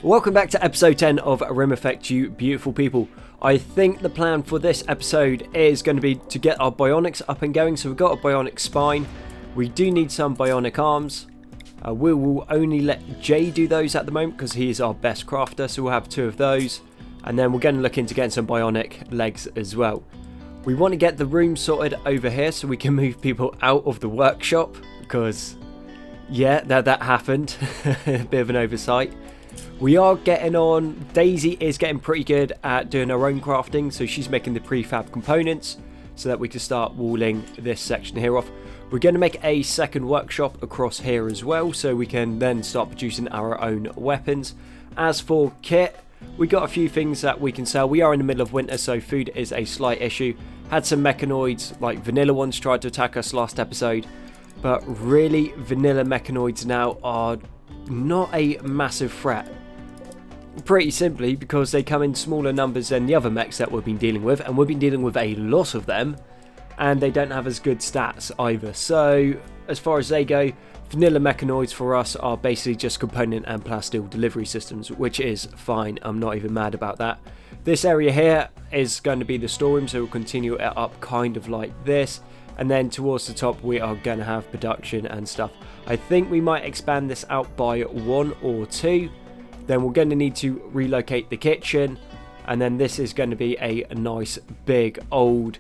Welcome back to episode 10 of Rimeffect, you beautiful people. I think the plan for this episode is going to be to get our bionics up and going. So we've got a bionic spine. We do need some bionic arms. We will only let Jay do those at the moment because he is our best crafter. So we'll have 2 of those. And then we're going to look into getting some bionic legs as well. We want to get the room sorted over here so we can move people out of the workshop. Because, yeah, that happened. A bit of an oversight. We are getting on. Daisy is getting pretty good at doing her own crafting, so she's making the prefab components so that we can start walling this section here off. We're going to make a second workshop across here as well, so we can then start producing our own weapons. As for kit, we got a few things that we can sell. We are in the middle of winter, so food is a slight issue. Had some mechanoids, like vanilla ones, tried to attack us last episode, but really vanilla mechanoids now are not a massive threat. Pretty simply because they come in smaller numbers than the other mechs that we've been dealing with, and we've been dealing with a lot of them, and they don't have as good stats either. So as far as they go, vanilla mechanoids for us are basically just component and plasteel delivery systems, which is fine. I'm not even mad about that. This area here is going to be the storeroom, so we'll continue it up kind of like this, and then towards the top we are going to have production and stuff. I think we might expand this out by 1 or 2. Then we're going to need to relocate the kitchen, and then this is going to be a nice big old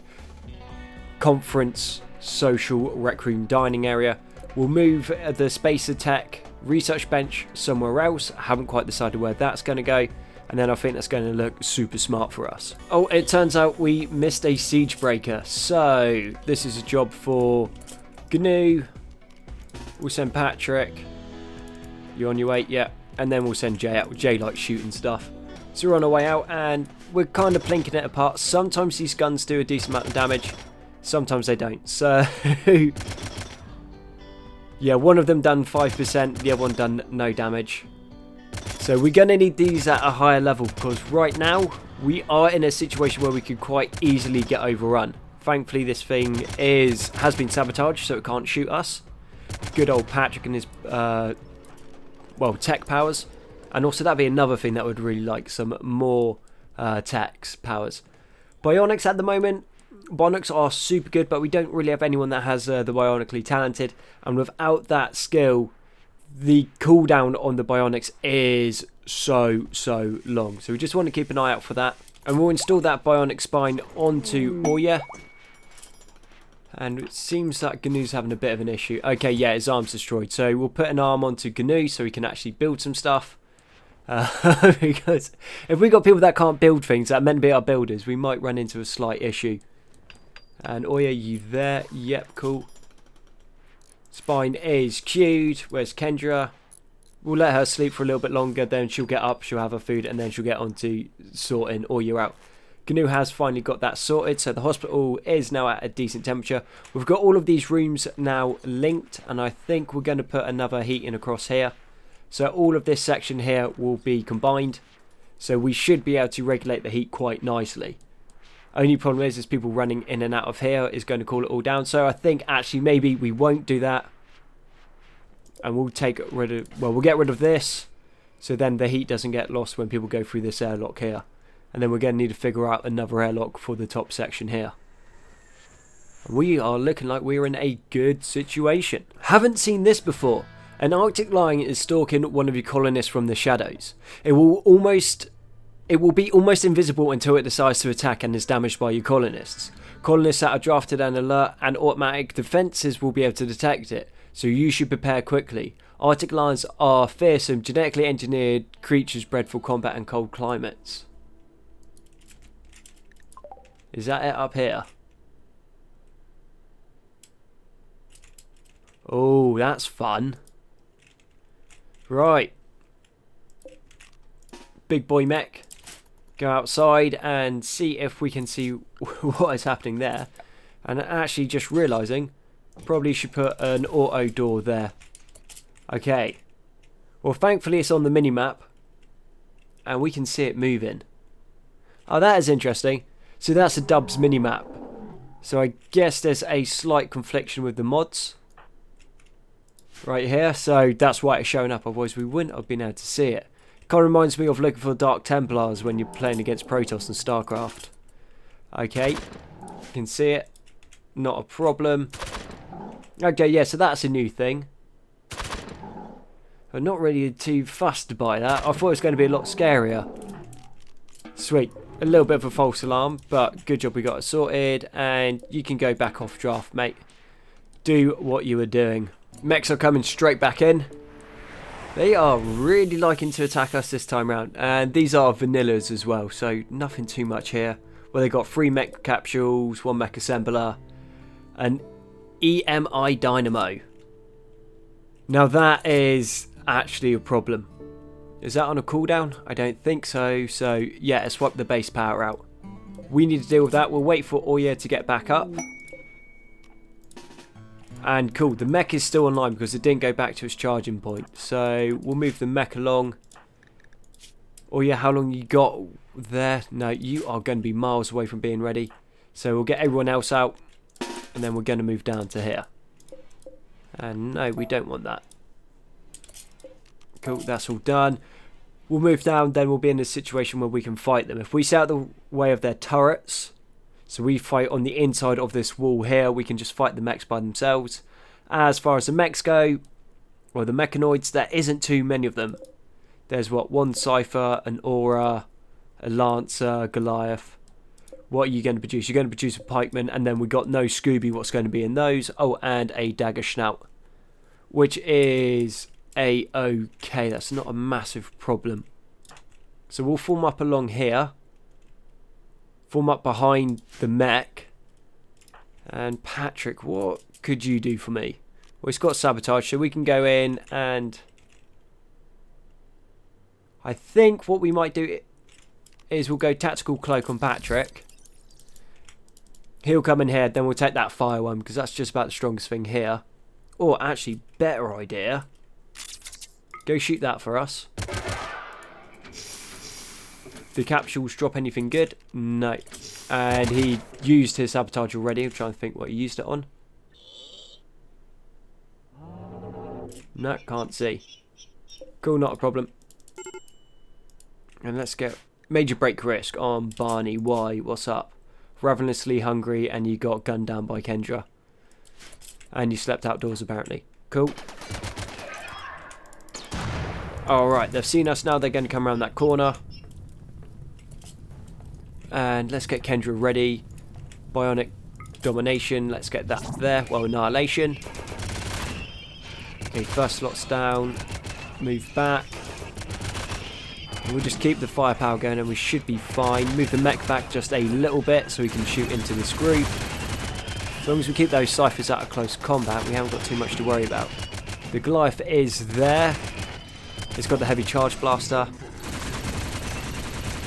conference social rec room dining area. We'll move the spacer tech research bench somewhere else. I haven't quite decided where that's going to go, and then I think that's going to look super smart for us. Oh, it turns out we missed a siege breaker, so this is a job for GNU. We'll send Patrick. You on your way? Yeah. And then we'll send Jay out. Jay likes shooting stuff. So we're on our way out, and we're kind of plinking it apart. Sometimes these guns do a decent amount of damage. Sometimes they don't. So, yeah, one of them done 5%. The other one done no damage. So we're going to need these at a higher level, because right now we are in a situation where we could quite easily get overrun. Thankfully, this thing has been sabotaged, so it can't shoot us. Good old Patrick and his tech powers. And also that'd be another thing that would really like some more tech powers. Bionics at the moment, bionics are super good, but we don't really have anyone that has the bionically talented, and without that skill the cooldown on the bionics is so long, so we just want to keep an eye out for that. And we'll install that bionic spine onto Oya. And it seems that GNU's having a bit of an issue. Okay, yeah, his arm's destroyed. So we'll put an arm onto GNU so he can actually build some stuff. Because if we got people that can't build things that are meant to be our builders, we might run into a slight issue. And Oya, you there? Yep, cool. Spine is queued. Where's Kendra? We'll let her sleep for a little bit longer. Then she'll get up, she'll have her food, and then she'll get on to sorting Oya out. GNU has finally got that sorted, so the hospital is now at a decent temperature. We've got all of these rooms now linked, and I think we're going to put another heating across here. So all of this section here will be combined, so we should be able to regulate the heat quite nicely. Only problem is people running in and out of here is going to cool it all down, so I think actually maybe we won't do that. And we'll get rid of this, so then the heat doesn't get lost when people go through this airlock here. And then we're going to need to figure out another airlock for the top section here. We are looking like we're in a good situation. Haven't seen this before. An Arctic lion is stalking one of your colonists from the shadows. It will be almost invisible until it decides to attack and is damaged by your colonists. Colonists that are drafted and alert and automatic defences will be able to detect it, so you should prepare quickly. Arctic lions are fearsome, genetically engineered creatures bred for combat and cold climates. Is that it up here? Oh, that's fun. Right. Big boy mech. Go outside and see if we can see what is happening there. And actually just realising, probably should put an auto door there. Okay. Well, thankfully it's on the mini-map. And we can see it moving. Oh, that is interesting. So that's a Dubs mini-map. So I guess there's a slight confliction with the mods. Right here. So that's why it's showing up. Otherwise we wouldn't have been able to see it. Kind of reminds me of looking for Dark Templars when you're playing against Protoss and StarCraft. Okay, you can see it. Not a problem. Okay, yeah, so that's a new thing. I'm not really too fussed by that. I thought it was going to be a lot scarier. Sweet. A little bit of a false alarm, but good job we got it sorted. And you can go back off draft, mate. Do what you were doing. Mechs are coming straight back in. They are really liking to attack us this time round. And these are vanillas as well, so nothing too much here. Well, they got 3 mech capsules, 1 mech assembler, an EMI dynamo. Now that is actually a problem. Is that on a cooldown? I don't think so. So yeah, let's swap the base power out. We need to deal with that. We'll wait for Oya to get back up. And cool, the mech is still online because it didn't go back to its charging point. So we'll move the mech along. Oya, how long you got there? No, you are going to be miles away from being ready. So we'll get everyone else out. And then we're going to move down to here. And no, we don't want that. Cool, that's all done. We'll move down, then we'll be in a situation where we can fight them. If we stay out the way of their turrets, so we fight on the inside of this wall here, we can just fight the mechs by themselves. As far as the mechs go, or the Mechanoids, there isn't too many of them. There's what, 1 Cypher, an Aura, a Lancer, Goliath. What are you going to produce? You're going to produce a Pikeman, and then we got no Scooby, what's going to be in those. Oh, and a Dagger Schnaut, which is a-okay. That's not a massive problem. So we'll form up along here. Form up behind the mech. And Patrick, what could you do for me? Well, it's got sabotage, so we can go in and... I think what we might do is we'll go tactical cloak on Patrick. He'll come in here, then we'll take that fire one, because that's just about the strongest thing here. Or actually, better idea. Go shoot that for us. The capsules drop anything good? No. And he used his sabotage already. I'm trying to think what he used it on. No, can't see. Cool, not a problem. And let's get major break risk on Barney. Why? What's up? Ravenously hungry and you got gunned down by Kendra. And you slept outdoors apparently. Cool. Alright, they've seen us now. They're going to come around that corner. And let's get Kendra ready. Bionic domination. Let's get that there. Well, annihilation. Okay, first slot's down. Move back. We'll just keep the firepower going and we should be fine. Move the mech back just a little bit so we can shoot into this group. As long as we keep those ciphers out of close combat, we haven't got too much to worry about. The Goliath is there. It's got the heavy charge blaster.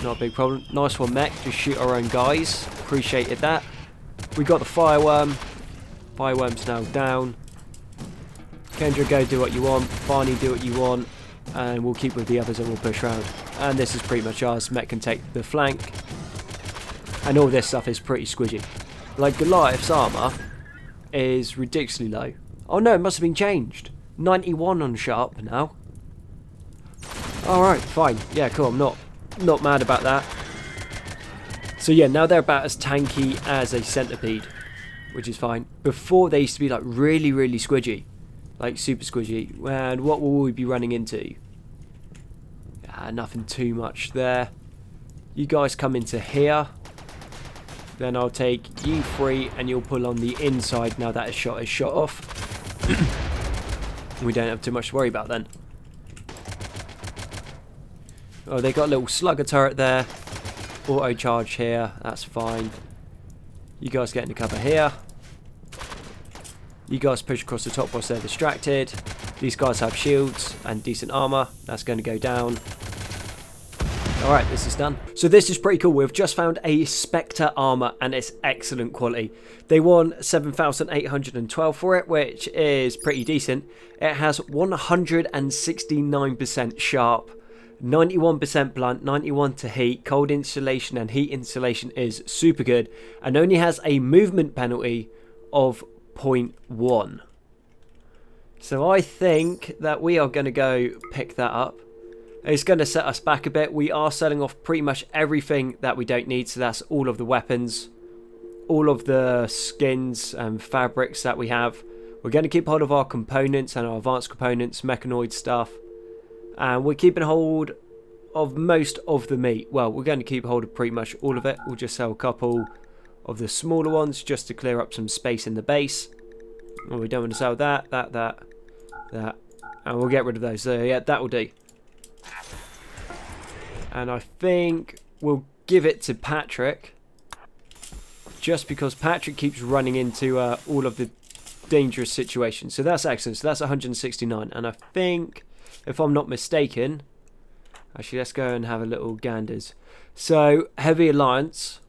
Not a big problem. Nice one, mech. Just shoot our own guys. Appreciated that. We got the fireworm. Fireworm's now down. Kendra, go do what you want. Barney, do what you want. And we'll keep with the others and we'll push around. And this is pretty much ours. Mech can take the flank. And all this stuff is pretty squidgy. Like Goliath's armour is ridiculously low. Oh no, it must have been changed. 91 on sharp now. Alright, fine. Yeah, cool. I'm not mad about that. So yeah, now they're about as tanky as a centipede, which is fine. Before they used to be like really, really squidgy. Like super squidgy. And what will we be running into? Nothing too much there. You guys come into here. Then I'll take you three and you'll pull on the inside now that a shot is shot off. We don't have too much to worry about then. Oh, they got a little slugger turret there. Auto charge here. That's fine. You guys get into cover here. You guys push across the top whilst they're distracted. These guys have shields and decent armor. That's going to go down. Alright, this is done. So this is pretty cool. We've just found a Spectre armor and it's excellent quality. They won 7,812 for it, which is pretty decent. It has 169% sharp, 91% blunt, 91 to heat. Cold insulation and heat insulation is super good. And only has a movement penalty of 0.1. So I think that we are going to go pick that up. It's going to set us back a bit. We are selling off pretty much everything that we don't need. So that's all of the weapons, all of the skins and fabrics that we have. We're going to keep hold of our components and our advanced components, Mechanoid stuff. And we're keeping hold of most of the meat. Well, we're going to keep hold of pretty much all of it. We'll just sell a couple of the smaller ones just to clear up some space in the base. Well, we don't want to sell that. And we'll get rid of those. So yeah, that will do. And I think we'll give it to Patrick, just because Patrick keeps running into all of the dangerous situations. So that's excellent. So that's 169. And I think, if I'm not mistaken, actually let's go and have a little ganders. So Heavy Alliance,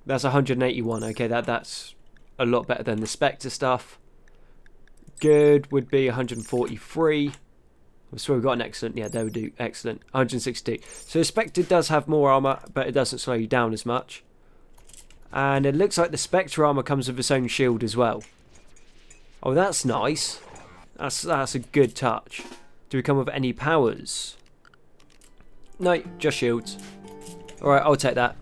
that's 181. Okay, that's a lot better than the Spectre stuff. Good would be 143. I swear we've got an excellent. Yeah, they would do excellent. 162. So the Spectre does have more armor, but it doesn't slow you down as much. And it looks like the Spectre armor comes with its own shield as well. Oh, that's nice. That's a good touch. Do we come with any powers? No, just shields. Alright, I'll take that.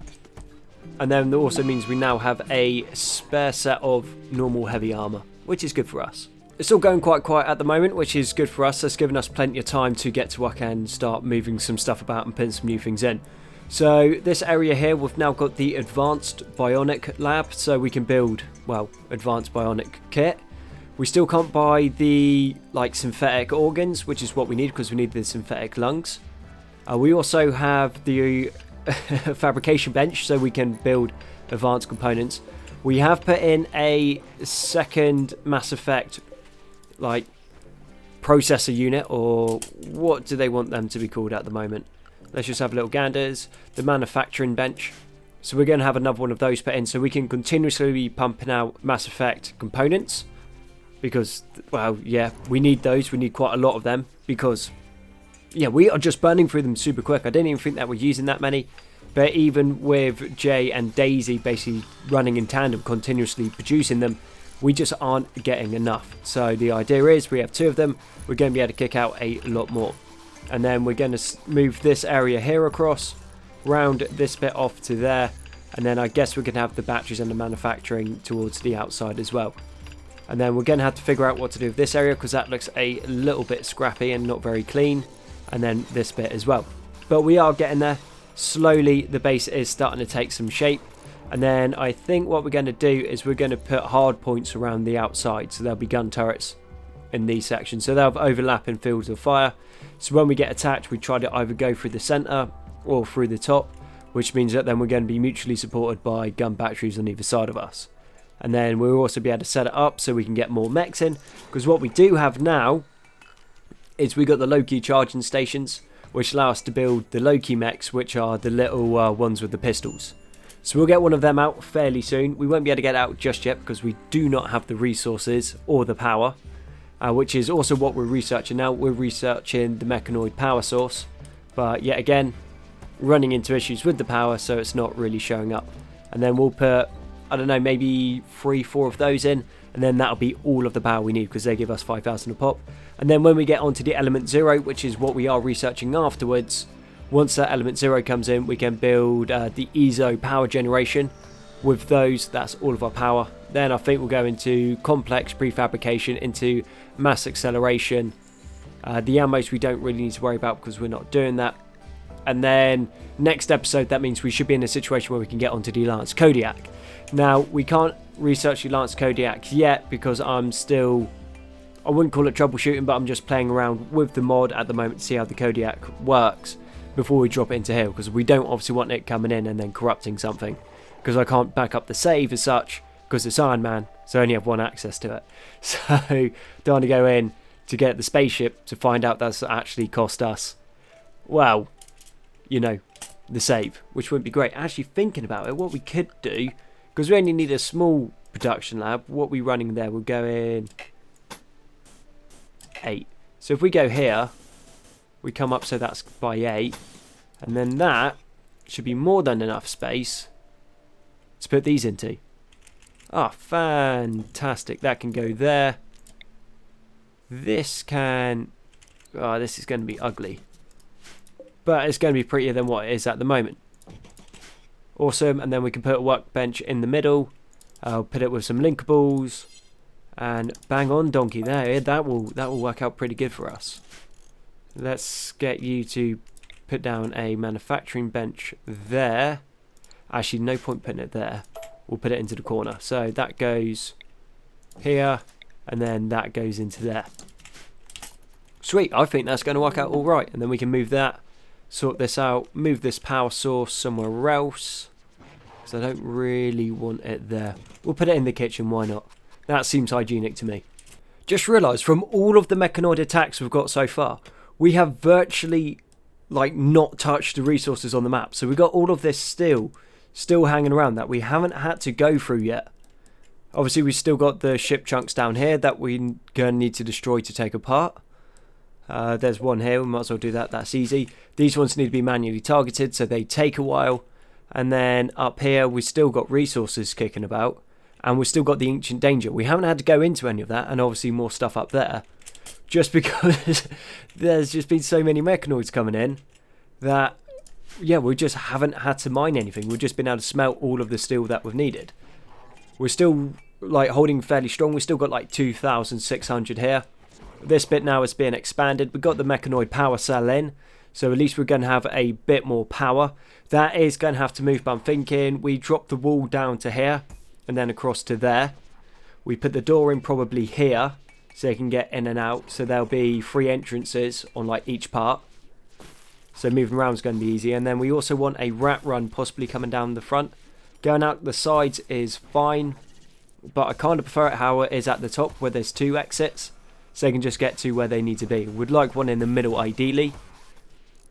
And then that also means we now have a spare set of normal heavy armor, which is good for us. It's all going quite quiet at the moment, which is good for us. That's given us plenty of time to get to work and start moving some stuff about and putting some new things in. So this area here, we've now got the advanced bionic lab, so we can build, well, advanced bionic kit. We still can't buy the synthetic organs, which is what we need because we need the synthetic lungs. We also have the fabrication bench, so we can build advanced components. We have put in a second Mass Effect processor unit, or what do they want them to be called at the moment? Let's just have a little ganders. The manufacturing bench. So we're going to have another one of those put in, so we can continuously be pumping out Mass Effect components, because, well, yeah, we need those. We need quite a lot of them because, yeah, we are just burning through them super quick. I didn't even think that we're using that many. But even with Jay and Daisy basically running in tandem, continuously producing them, we just aren't getting enough. So the idea is we have two of them. We're going to be able to kick out a lot more. And then we're going to move this area here across, round this bit off to there. And then I guess we're going to have the batteries and the manufacturing towards the outside as well. And then we're going to have to figure out what to do with this area, because that looks a little bit scrappy and not very clean. And then this bit as well. But we are getting there. Slowly the base is starting to take some shape. And then I think what we're going to do is we're going to put hard points around the outside. So there'll be gun turrets in these sections. So they'll have overlapping fields of fire. So when we get attacked, we try to either go through the centre or through the top, which means that then we're going to be mutually supported by gun batteries on either side of us. And then we'll also be able to set it up so we can get more mechs in. Because what we do have now is we got the low-key charging stations, which allow us to build the low-key mechs, which are the little ones with the pistols. So we'll get one of them out fairly soon. We won't be able to get it out just yet because we do not have the resources or the power, which is also what we're researching now. We're researching the Mechanoid power source, but yet again, running into issues with the power, so it's not really showing up. And then we'll put, I don't know, maybe 3-4 of those in, and then that'll be all of the power we need because they give us 5,000 a pop. And then when we get onto the element 0, which is what we are researching afterwards, once that element 0 comes in, we can build the ESO power generation. With those, that's all of our power. Then I think we'll go into complex prefabrication, into mass acceleration. The ammos we don't really need to worry about because we're not doing that. And then next episode, that means we should be in a situation where we can get onto the Lance Kodiak. Now, we can't research the Lance Kodiak yet because I'm still, I wouldn't call it troubleshooting, but I'm just playing around with the mod at the moment to see how the Kodiak works before we drop it into here, because we don't obviously want it coming in and then corrupting something, because I can't back up the save as such because it's Ironman, so I only have one access to it. So don't want to go in to get the spaceship to find out that's actually cost us, well, you know, the save, which wouldn't be great. Actually thinking about it, what we could do, because we only need a small production lab, what we're running there, we'll go in 8. So if we go here, we come up, so that's by 8, and then that should be more than enough space to put these into. Ah, fantastic. That can go there. This can, oh, this is going to be ugly. but it's going to be prettier than what it is at the moment. Awesome. And then we can put a workbench in the middle. I'll put it with some linkables, and bang on, donkey. There, that will work out pretty good for us. Let's get you to put down a manufacturing bench there. Actually, no point putting it there. We'll put it into the corner. So that goes here, and then that goes into there. Sweet, I think that's going to work out all right. And then we can move that, sort this out, move this power source somewhere else, because I don't really want it there. We'll put it in the kitchen, why not? That seems hygienic to me. Just realised, from all of the Mechanoid attacks we've got so far, we have virtually like not touched the resources on the map. So we've got all of this still hanging around that we haven't had to go through yet. Obviously we've still got the ship chunks down here that we're going to need to destroy to take apart. There's one here, we might as well do that, that's easy. These ones need to be manually targeted, so they take a while. And then up here we've still got resources kicking about, and we've still got the Ancient Danger. We haven't had to go into any of that, and obviously more stuff up there, just because there's just been so many Mechanoids coming in that, yeah, we just haven't had to mine anything. We've just been able to smelt all of the steel that we've needed. We're still like holding fairly strong. We've still got like 2,600 here. This bit now is being expanded. We've got the Mechanoid power cell in, so at least we're going to have a bit more power. That is going to have to move, but I'm thinking we drop the wall down to here and then across to there. We put the door in probably here so they can get in and out. So there'll be 3 entrances on like each part. So moving around is going to be easy. And then we also want a rat run possibly coming down the front. Going out the sides is fine, but I kind of prefer it how it is at the top where there's 2 exits, so they can just get to where they need to be. Would like one in the middle ideally,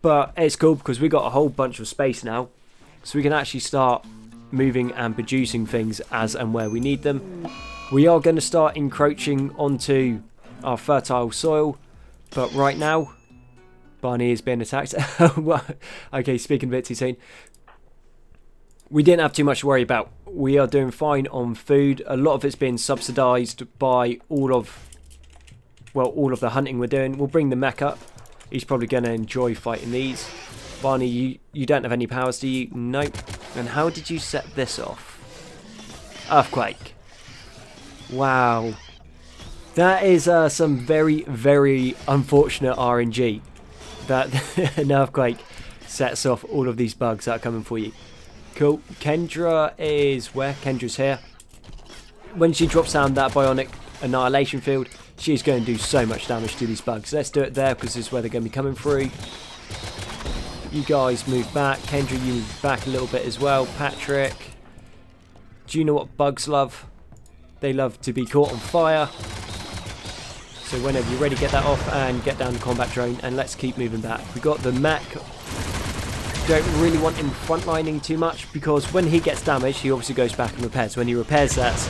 but it's cool because we got a whole bunch of space now, so we can actually start moving and producing things as and where we need them. We are going to start encroaching onto our fertile soil, but right now Barney is being attacked. Okay, speaking a bit too soon. We didn't have too much to worry about. We are doing fine on food. A lot of it's been subsidised by all of the hunting we're doing. We'll bring the mech up. He's probably going to enjoy fighting these. Barney, you don't have any powers, do you? Nope. And how did you set this off? Earthquake. Wow. That is some very, very unfortunate RNG. That an earthquake sets off all of these bugs that are coming for you. Cool. Kendra is where? Kendra's here. When she drops down that bionic annihilation field, she's going to do so much damage to these bugs. Let's do it there because this is where they're going to be coming through. You guys move back. Kendra, you move back a little bit as well. Patrick, do you know what bugs love? They love to be caught on fire. So whenever you're ready, get that off and get down the combat drone, and let's keep moving back. We got the mech. Don't really want him frontlining too much because when he gets damaged, he obviously goes back and repairs. When he repairs, that's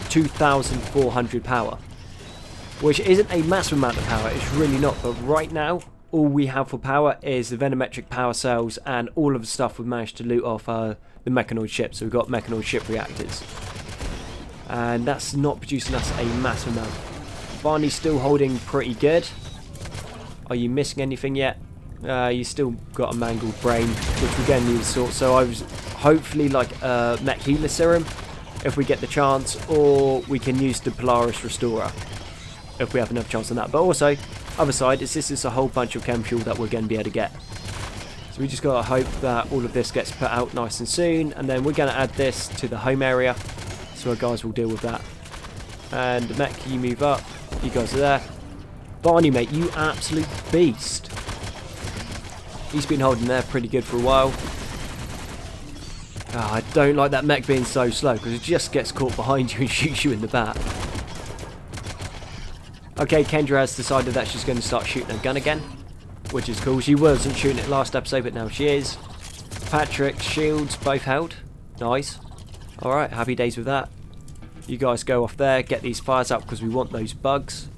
2,400 power, which isn't a massive amount of power. It's really not. But right now, all we have for power is the venometric power cells and all of the stuff we've managed to loot off the Mechanoid ship. So we've got Mechanoid ship reactors, and that's not producing us a massive amount. Barney's still holding pretty good. Are you missing anything yet? You still got a mangled brain, which we're going to need to sort. So I was hopefully like a mech healer serum if we get the chance, or we can use the Polaris Restorer if we have enough chance on that. But also, other side is this is a whole bunch of chem fuel that we're going to be able to get. So we just got to hope that all of this gets put out nice and soon, and then we're going to add this to the home area, so our guys will deal with that. And the mech, you move up. You guys are there. Barney, mate, you absolute beast. He's been holding there pretty good for a while. Oh, I don't like that mech being so slow because it just gets caught behind you and shoots you in the back. Okay, Kendra has decided that she's going to start shooting her gun again, which is cool. She wasn't shooting it last episode, but now she is. Patrick's shields both held. Nice. Alright, happy days with that. You guys go off there, get these fires up because we want those bugs.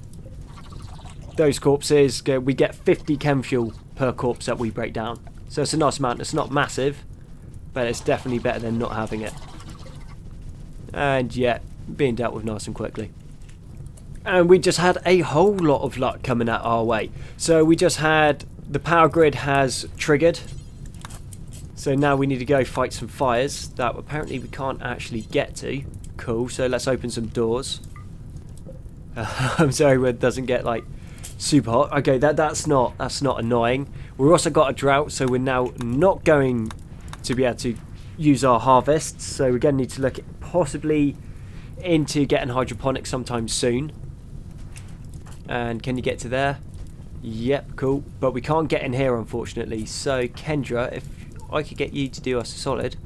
Those corpses, we get 50 chem fuel per corpse that we break down. So it's a nice amount. It's not massive, but it's definitely better than not having it. And yeah, being dealt with nice and quickly. And we just had a whole lot of luck coming at our way. So we just had the power grid has triggered. So now we need to go fight some fires that apparently we can't actually get to. Cool, so let's open some doors. I'm sorry it doesn't get like super hot. Okay, that's not annoying. We've also got a drought, so we're now not going to be able to use our harvests. So we're going to need to look at possibly into getting hydroponics sometime soon. And can you get to there? Yep, cool. But we can't get in here, unfortunately. So Kendra, if I could get you to do us a solid,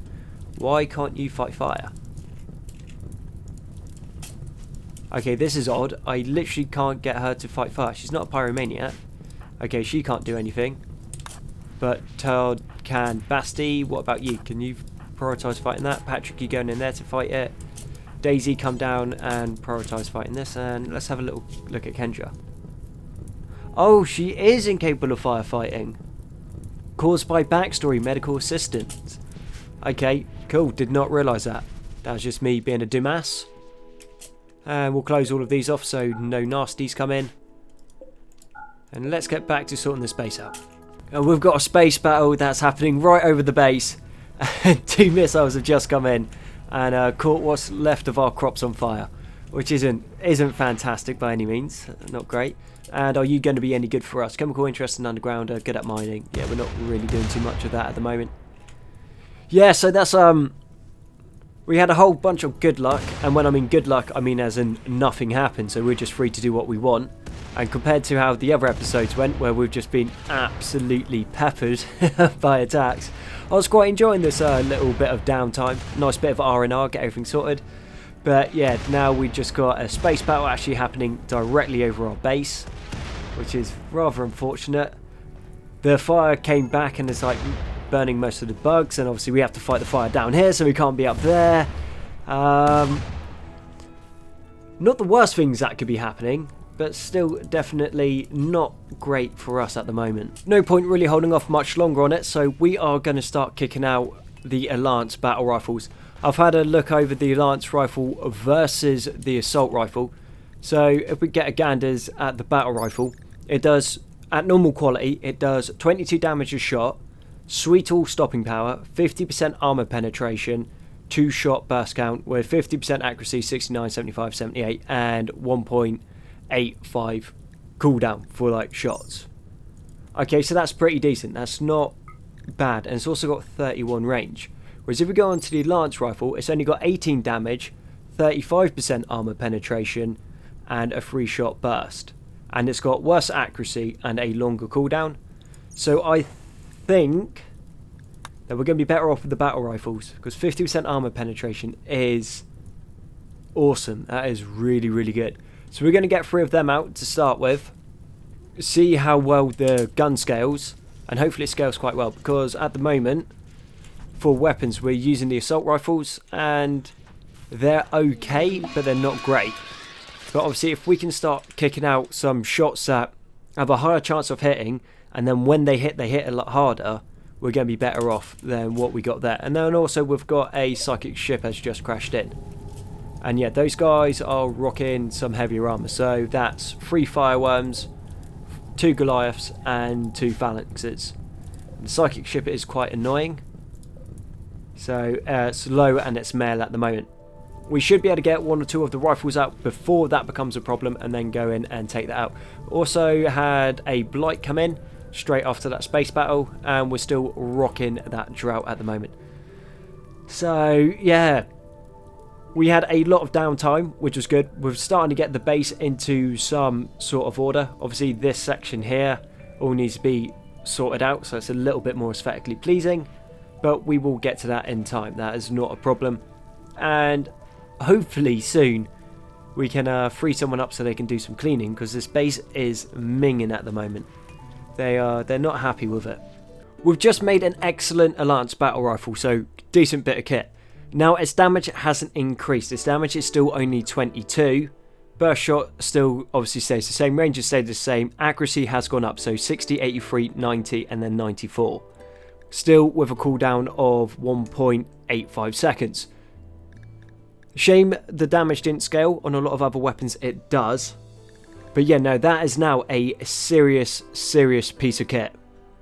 why can't you fight fire? Okay, this is odd. I literally can't get her to fight fire. She's not a pyromaniac. Okay, she can't do anything. But Todd can. Basti, what about you? Can you prioritise fighting that? Patrick, you going in there to fight it? Daisy, come down and prioritise fighting this. And let's have a little look at Kendra. Oh, she is incapable of firefighting. Caused by backstory, medical assistant. Okay, cool. Did not realise that. That was just me being a dumbass. And we'll close all of these off so no nasties come in. And let's get back to sorting this base out. And we've got a space battle that's happening right over the base. And 2 missiles have just come in and caught what's left of our crops on fire, which isn't fantastic by any means. Not great. And are you going to be any good for us? Chemical interest in underground, good at mining. Yeah, we're not really doing too much of that at the moment. Yeah, so that's we had a whole bunch of good luck, and when I mean good luck, I mean as in nothing happened, so we're just free to do what we want. And compared to how the other episodes went, where we've just been absolutely peppered by attacks, I was quite enjoying this little bit of downtime. Nice bit of R&R, get everything sorted. But yeah, now we've just got a space battle actually happening directly over our base, which is rather unfortunate. The fire came back and it's like burning most of the bugs, and obviously we have to fight the fire down here, so we can't be up there. Not the worst things that could be happening, but still definitely not great for us at the moment. No point really holding off much longer on it, so we are going to start kicking out the Alliance battle rifles. I've had a look over the Alliance rifle versus the assault rifle. So if we get a ganders at the battle rifle, it does, at normal quality, it does 22 damage a shot, sweet all stopping power, 50% armor penetration, 2-shot burst count with 50% accuracy, 69, 75, 78, and 1.85 cooldown for like shots. Okay, so that's pretty decent. That's not bad, and it's also got 31 range. Whereas if we go on to the Lance rifle, it's only got 18 damage, 35% armor penetration, and a 3-shot burst. And it's got worse accuracy and a longer cooldown. So I think that we're going to be better off with the battle rifles, because 50% armor penetration is awesome. That is really, really good. So we're going to get 3 of them out to start with, see how well the gun scales, and hopefully it scales quite well, because at the moment for weapons we're using the assault rifles and they're okay, but they're not great. But obviously if we can start kicking out some shots that have a higher chance of hitting, and then when they hit a lot harder, we're going to be better off than what we got there. And then also we've got a psychic ship has just crashed in. And yeah, those guys are rocking some heavier armor. So that's 3 fireworms, 2 Goliaths, and 2 phalanxes. The psychic ship is quite annoying. So it's low and it's male at the moment. We should be able to get 1 or 2 of the rifles out before that becomes a problem, and then go in and take that out. Also had a blight come in straight after that space battle, and we're still rocking that drought at the moment. So yeah, we had a lot of downtime, which was good. We're starting to get the base into some sort of order. Obviously this section here all needs to be sorted out, so it's a little bit more aesthetically pleasing, but we will get to that in time. That is not a problem, and hopefully soon we can free someone up so they can do some cleaning, because this base is minging at the moment. They're not happy with it. We've just made an excellent Alliance battle rifle, so decent bit of kit. Now its damage hasn't increased. Its damage is still only 22. Burst shot still obviously stays the same. Range has stayed the same. Accuracy has gone up, so 60, 83, 90, and then 94. Still with a cooldown of 1.85 seconds. Shame the damage didn't scale. On a lot of other weapons it does. But yeah, no, that is now a serious piece of kit.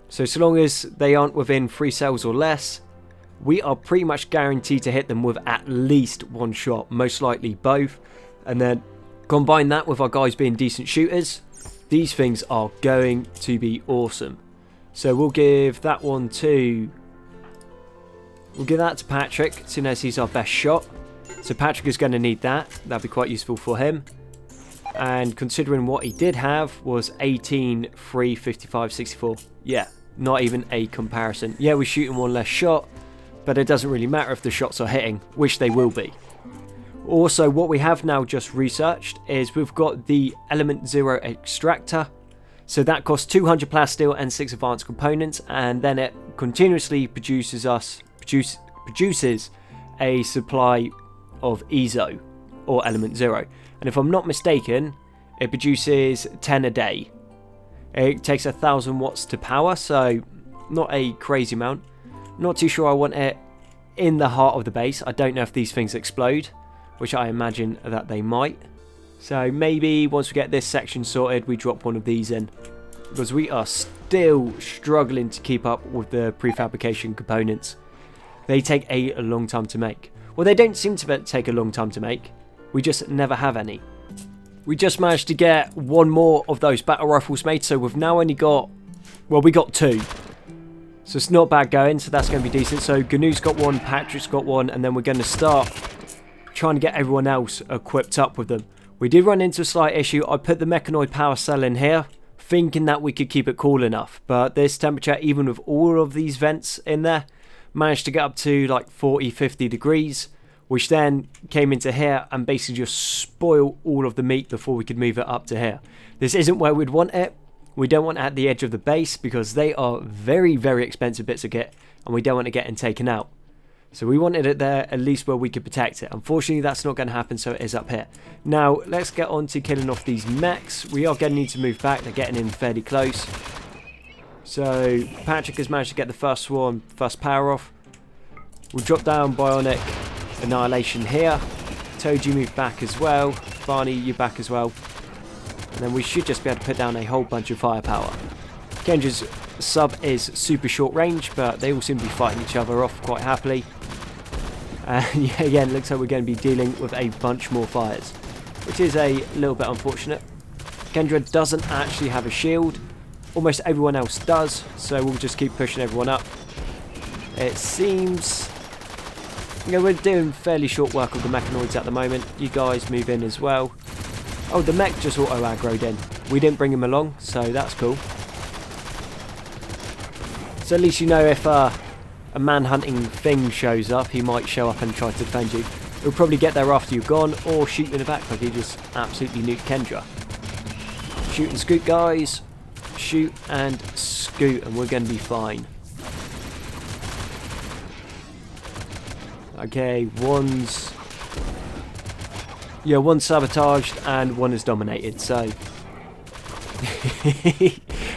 So long as they aren't within 3 cells or less, we are pretty much guaranteed to hit them with at least one shot, most likely both. And then combine that with our guys being decent shooters, these things are going to be awesome. So we'll give that one to... We'll give that to Patrick, seeing as he's our best shot. So Patrick is going to need that. That'll be quite useful for him. And considering what he did have was 18, 3, 55, 64. Yeah, not even a comparison. Yeah, we're shooting one less shot, but it doesn't really matter if the shots are hitting, which they will be. Also, what we have now just researched is we've got the Element 0 extractor. So that costs 200 plasteel and 6 advanced components, and then it continuously produces a supply of EZO, or Element 0. And if I'm not mistaken, it produces 10 a day. It takes 1,000 watts to power, so not a crazy amount. Not too sure I want it in the heart of the base. I don't know if these things explode, which I imagine that they might. So maybe once we get this section sorted, we drop one of these in, because we are still struggling to keep up with the prefabrication components. They take a long time to make. Well, they don't seem to take a long time to make. We just never have any. We just managed to get one more of those battle rifles made, so we've now only got... Well, we got 2. So it's not bad going, so that's going to be decent. So Gnu's got one, Patrick's got one, and then we're going to start trying to get everyone else equipped up with them. We did run into a slight issue. I put the Mechanoid power cell in here, thinking that we could keep it cool enough. But this temperature, even with all of these vents in there, managed to get up to like 40, 50 degrees, which then came into here and basically just spoiled all of the meat before we could move it up to here. This isn't where we'd want it. We don't want it at the edge of the base because they are very, very expensive bits of kit, and we don't want it getting taken out. So we wanted it there at least where we could protect it. Unfortunately, that's not going to happen, so it is up here. Now, let's get on to killing off these mechs. We are going to need to move back. They're getting in fairly close. So Patrick has managed to get the first swarm, first power off. We'll drop down Bionic Annihilation here. Toad, you move back as well. Barney, you back as well. And then we should just be able to put down a whole bunch of firepower. Kendra's sub is super short range, but they all seem to be fighting each other off quite happily. And yeah, again, looks like we're going to be dealing with a bunch more fires, which is a little bit unfortunate. Kendra doesn't actually have a shield. Almost everyone else does, so we'll just keep pushing everyone up. It seems... You know, we're doing fairly short work with the Mechanoids at the moment. You guys move in as well. Oh, the mech just auto-aggroed in. We didn't bring him along, so that's cool. So at least you know if a man-hunting thing shows up, he might show up and try to defend you. He'll probably get there after you've gone, or shoot you in the back like he just absolutely nuked Kendra. Shoot and scoot, guys. Shoot and scoot, and we're going to be fine. Okay, one's sabotaged and one is dominated, so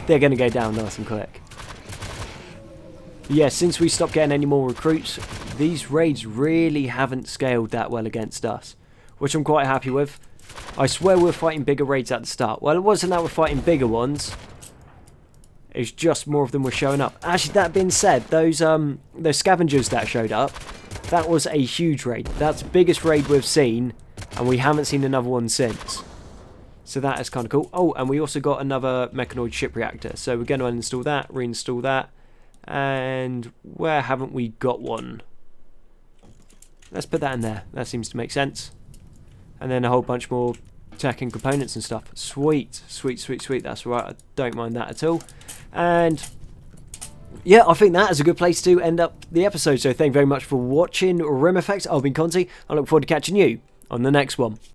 they're going to go down nice and quick. Yeah, since we stopped getting any more recruits, these raids really haven't scaled that well against us, which I'm quite happy with. I swear we're fighting bigger raids at the start. Well, it wasn't that we're fighting bigger ones. It's just more of them were showing up. Actually, that being said, those scavengers that showed up, that was a huge raid. That's the biggest raid we've seen, and we haven't seen another one since. So that is kind of cool. Oh, and we also got another Mechanoid ship reactor. So we're going to uninstall that, reinstall that. And where haven't we got one? Let's put that in there. That seems to make sense. And then a whole bunch more tech and components and stuff. Sweet, sweet, sweet, sweet. That's right. I don't mind that at all. And yeah, I think that is a good place to end up the episode. So thank you very much for watching Rimeffect. I've been Conti. I look forward to catching you on the next one.